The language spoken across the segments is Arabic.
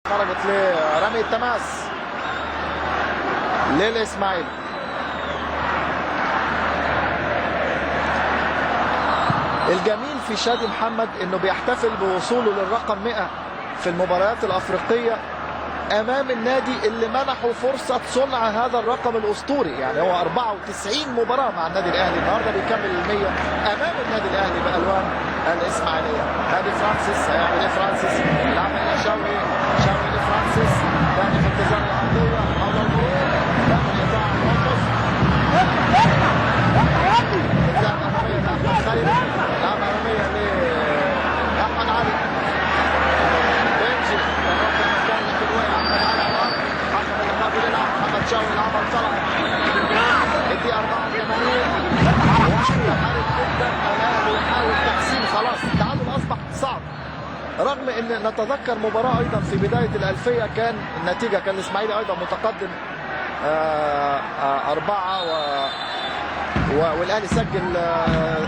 خرجت لرمي التماس للإسماعيلي. الجميل في شادي محمد انه بيحتفل بوصوله للرقم 100 في المباريات الافريقيه امام النادي اللي منحه فرصه صنع هذا الرقم الاسطوري. يعني هو 94 مباراه مع النادي الاهلي، النهارده بيكمل ال100 امام النادي الاهلي بالوان الاسماعيليه. ادي فرانسيس، هيعمل ايه فرانسيس؟ يلعبها الى شوقي، شوقي لفرانسيس، ثاني في انتظار العرضيه، اول مرور، لكن ايقاع الموقف. بتلعب اماميه لاحمد خيري، لعبها اماميه لاحمد علي. بنجي تنقل مكان لكن وقع احمد علي على الارض. حكم اللقاء بيلعب محمد شوقي لعبها لصلاح. ادي 84 وحارب جدا. الاهلي يحاول تحسين، خلاص التعادل اصبح صعب. رغم ان نتذكر مباراه ايضا في بدايه الالفيه كان النتيجه كان الاسماعيلي ايضا متقدم 4 والاهلي سجل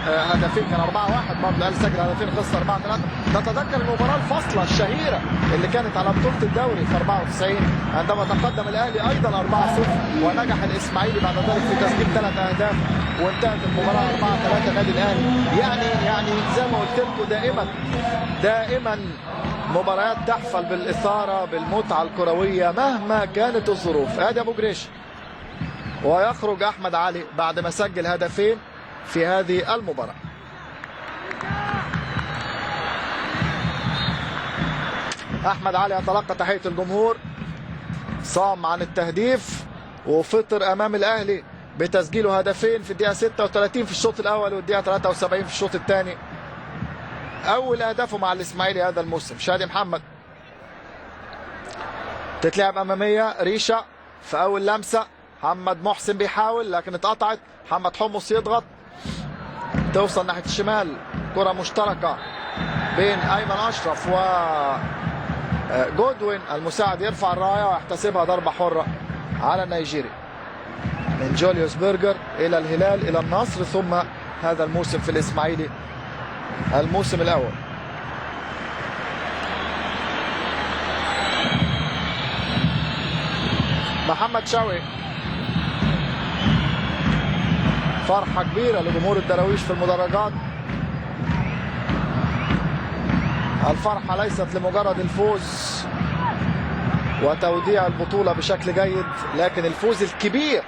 هدفين، كان 4-1 برضه. الاهلي سجل هدفين، خسر 4-3. نتذكر المباراه الفاصله الشهيره اللي كانت على بطوله الدوري في 94 عندما تقدم الاهلي ايضا 4-0 ونجح الاسماعيلي بعد ذلك في تسجيل 3 اهداف وانتهت المباراه 4-3 نادي الاهلي. يعني زي ما قلت لكم دائما مباريات تحفل بالاثاره بالمتعه الكرويه مهما كانت الظروف. ادي ابو جريش ويخرج احمد علي بعد ما سجل هدفين في هذه المباراه. احمد علي يتلقى تحيه الجمهور، صام عن التهديف وفطر امام الاهلي بتسجيله هدفين في الدقيقه 36 في الشوط الاول والدقيقه 73 في الشوط الثاني. اول اهدافه مع الاسماعيلي هذا الموسم. شادي محمد تتلعب اماميه، ريشه في اول لمسه، محمد محسن بيحاول لكن اتقطعت. محمد حمص يضغط، توصل ناحيه الشمال، كره مشتركه بين ايمن اشرف و جودوين. المساعد يرفع الرايه ويحتسبها ضربه حره على النيجيري. من جوليوس برجر الى الهلال الى النصر، ثم هذا الموسم في الاسماعيلي الموسم الاول. محمد شوقي، فرحة كبيرة لجمهور الدراويش في المدرجات. الفرحة ليست لمجرد الفوز وتوديع البطولة بشكل جيد، لكن الفوز الكبير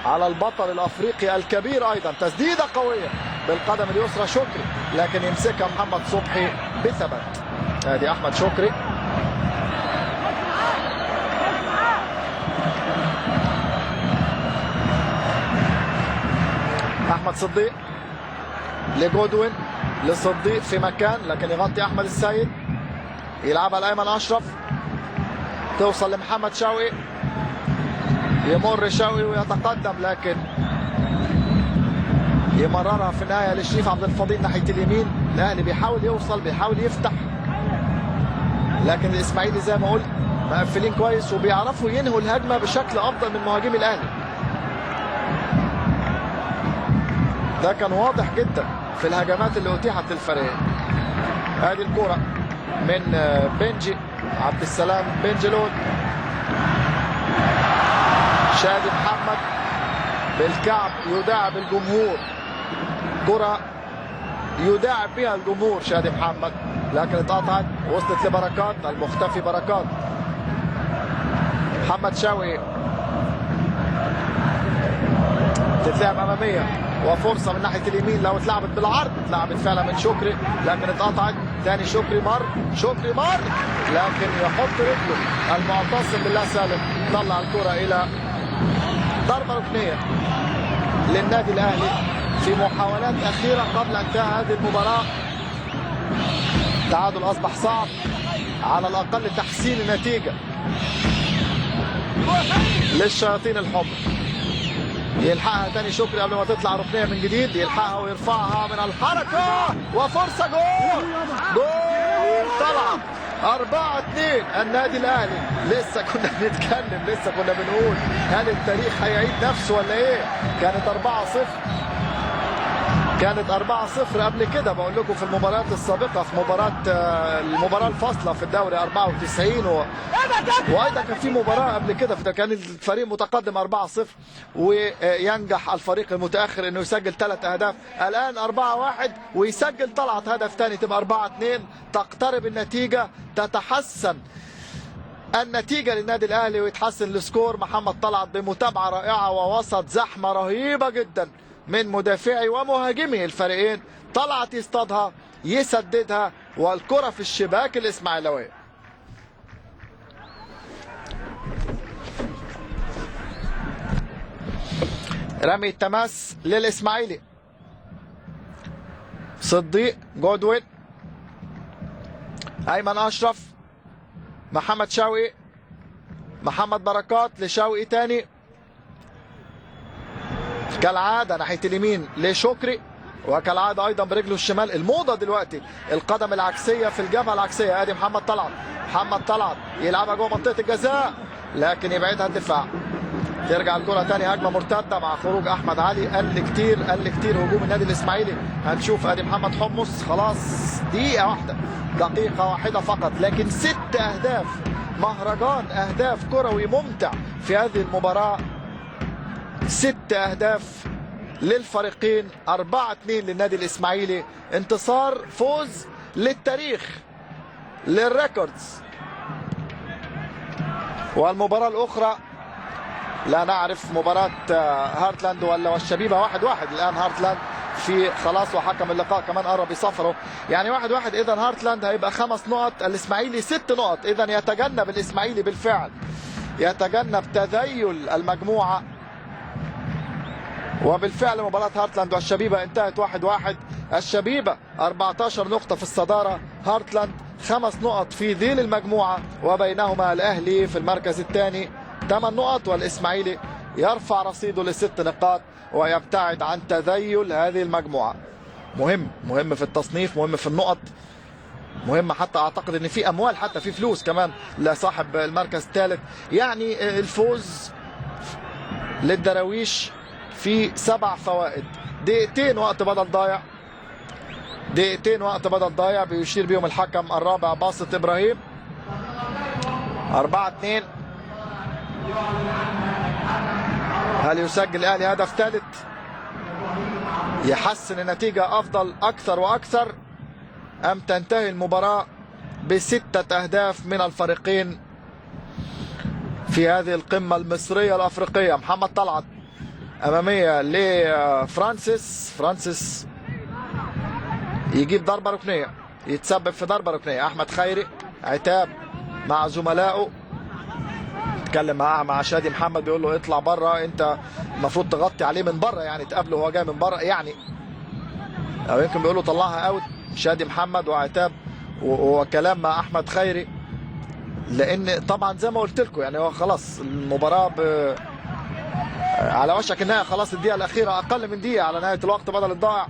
على البطل الأفريقي الكبير أيضا. تسديدة قوية بالقدم اليسرى شكري، لكن يمسكها محمد صبحي بثبات. ادي أحمد شكري، احمد صديق لجودوين، لصديق في مكان لكن يغطي احمد السيد، يلعبها لايمن اشرف، توصل لمحمد شوقي، يمر شوقي ويتقدم لكن يمررها في النهايه لشريف عبد الفضيل ناحيه اليمين. الاهلي بيحاول يوصل، بيحاول يفتح، لكن الاسماعيلي زي ما قلت مقفلين كويس وبيعرفوا ينهوا الهجمه بشكل افضل من مهاجمي الاهلي. ده كان واضح جدا في الهجمات اللي اتيحت للفريق. ادي الكرة من بنجي عبد السلام بنجلون، شادي محمد بالكعب يداعب الجمهور، كرة يداعب بها الجمهور شادي محمد لكن اتقطعت، وصلت لبركات، المختفي بركات. محمد شوقي تتلعب اماميه وفرصه من ناحيه اليمين، لو اتلعبت بالعرض اتلعبت فعلا من شكري لكن اتقطعت. ثاني شكري مر لكن يحط رجله المعتصم بالله سالم، طلع الكره الى ضربه ركنيه للنادي الاهلي في محاولات اخيره قبل انتهاء هذه المباراه. التعادل اصبح صعب، على الاقل تحسين النتيجه للشياطين الحمر. يلحقها تاني شكري قبل ما تطلع ركنيه من جديد، يلحقها ويرفعها من الحركه وفرصه جول طلعت 4-2 النادي الاهلي. لسه كنا بنتكلم، لسه كنا بنقول هل التاريخ هيعيد نفسه ولا ايه؟ كانت 4-0 كانت 4-0 قبل كده بقول لكم في المباريات السابقه، في المباراه الفاصله في الدوري 94 وايضا كان في مباراه قبل كده كان الفريق متقدم 4-0 وينجح الفريق المتاخر انه يسجل 3 اهداف. الان 4-1 ويسجل طلعت هدف ثاني تبقى 4-2. تقترب النتيجه، تتحسن النتيجه للنادي الاهلي ويتحسن السكور. محمد طلعت بمتابعه رائعه ووسط زحمه رهيبه جدا من مدافعي ومهاجمي الفريقين. طلعت يصطادها يسددها والكره في الشباك الاسماعيلويه. رمي التماس للاسماعيلي. صديق، جودوين، ايمن اشرف، محمد شوقي، محمد بركات لشوقي تاني كالعاده ناحيه اليمين لشكري، وكالعاده ايضا برجله الشمال. الموضه دلوقتي القدم العكسيه في الجبهه العكسيه. ادي محمد طلعت، محمد طلعت يلعبها جوه منطقه الجزاء لكن يبعدها الدفاع. ترجع الكره ثاني هجمه مرتده مع خروج احمد علي. قل كتير هجوم النادي الاسماعيلي. هنشوف ادي محمد حمص خلاص دقيقه واحده فقط لكن 6 اهداف. مهرجان اهداف كروي ممتع في هذه المباراه. 6 اهداف للفريقين، 4-2 للنادي الاسماعيلي. انتصار، فوز للتاريخ، للريكوردز. والمباراه الاخرى لا نعرف مباراة هارتلاند ولا والشبيبة 1-1. الآن هارتلاند في خلاص وحكم اللقاء كمان قرب يصفره يعني 1-1. إذا هارتلاند هيبقى 5 نقط، الإسماعيلي 6 نقط. إذا يتجنب الإسماعيلي بالفعل، يتجنب تذيل المجموعة. وبالفعل مباراة هارتلاند والشبيبة انتهت 1-1. الشبيبة 14 نقطة في الصدارة، هارتلاند 5 نقط في ذيل المجموعة، وبينهما الأهلي في المركز الثاني 8 نقط، والإسماعيلي يرفع رصيده ل6 نقاط ويبتعد عن تذيل هذه المجموعة. مهم في التصنيف، مهم في النقط، مهم حتى اعتقد ان في اموال، حتى في فلوس كمان لصاحب المركز الثالث. يعني الفوز للدراويش في 7 فوائد. دقيقتين وقت بدل ضايع بيشير بيهم الحكم الرابع باسط ابراهيم. 4-2. هل يسجل الاهلي هدف ثالث يحسن النتيجة افضل اكثر واكثر، ام تنتهي المباراة ب6 اهداف من الفريقين في هذه القمة المصرية الافريقية؟ محمد طلعت امامية لفرانسيس يجيب ضربة ركنية، يتسبب في ضربة ركنية. احمد خيري عتاب مع زملائه، اتكلم مع شادي محمد بيقول له اطلع بره، انت المفروض تغطي عليه من بره، يعني تقابله وهو جاي من بره يعني، او يمكن بيقول له طلعها اوت. شادي محمد وعتاب وكلام مع احمد خيري، لان طبعا زي ما قلت لكم يعني هو خلاص المباراه على وشك انها خلاص الدقيقه الاخيره، اقل من دقيقه على نهايه الوقت بدل الضائع.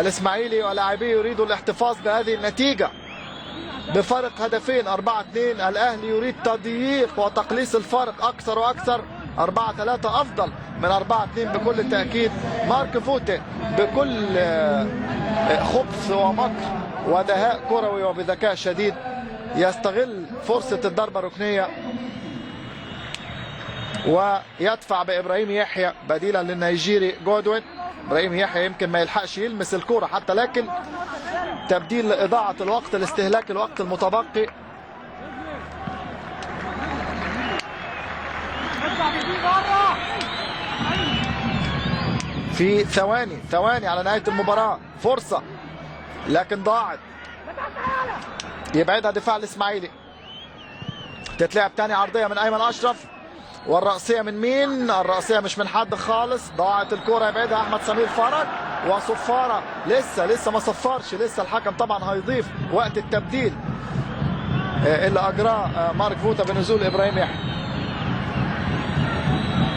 الاسماعيلي ولاعبيه يريدوا الاحتفاظ بهذه النتيجه بفرق هدفين 4-2. الاهلي يريد تضييق وتقليص الفارق اكثر واكثر. 4-3 افضل من 4-2 بكل تاكيد. مارك فوتي بكل خبث ومكر ودهاء كروي وبذكاء شديد يستغل فرصه الضربه الركنيه ويدفع بابراهيم يحيى بديلا للنيجيري جودوين. ابراهيم يحيى يمكن ما يلحقش يلمس الكرة حتى، لكن تبديل لإضاعة الوقت، لاستهلاك الوقت المتبقي. في ثواني على نهاية المباراة فرصة لكن ضاعت، يبعدها دفاع الإسماعيلي. تتلعب تاني عرضية من أيمن أشرف، والرأسية من مين؟ الرأسية مش من حد خالص. ضاعت الكرة، يبعدها أحمد سمير فرج، وصفارة لسه ما صفرش، لسه الحكم طبعا هيضيف وقت التبديل اللي أجراه مارك فوتا بنزول إبراهيم يحيى.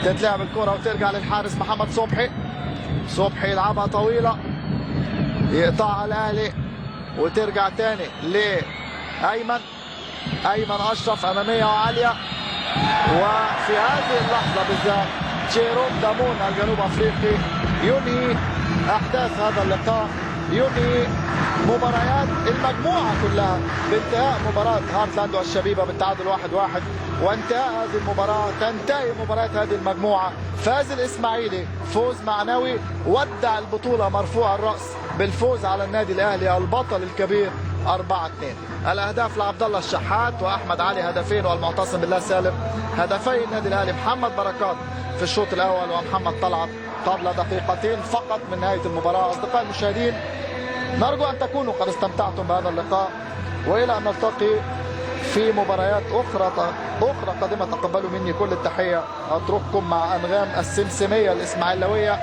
تتلعب الكرة وترجع للحارس محمد صبحي يلعبها طويلة، يقطعها الأهلي وترجع تاني لأيمن أشرف أمامية وعالية. وفي هذه اللحظة بالذات جيروم دامون الجنوب أفريقي ينهي احداث هذا اللقاء، ينهي مباريات المجموعه كلها بانتهاء مباراه هارتلاند والشبيبه بالتعادل 1-1. وانتهاء هذه المباراه تنتهي مباريات هذه المجموعه. فاز الاسماعيلي فوز معنوي، ودع البطوله مرفوع الراس بالفوز على النادي الاهلي البطل الكبير 4-2. الاهداف لعبد الله الشحات واحمد علي هدفين، والمعتصم بالله سالم هدفي النادي الاهلي. محمد بركات في الشوط الاول ومحمد طلعت قبل دقيقتين فقط من نهايه المباراه. اصدقائي المشاهدين، نرجو ان تكونوا قد استمتعتم بهذا اللقاء، والى ان نلتقي في مباريات اخرى قادمه. تقبلوا مني كل التحيه. اترككم مع انغام السمسميه الاسماعيلاويه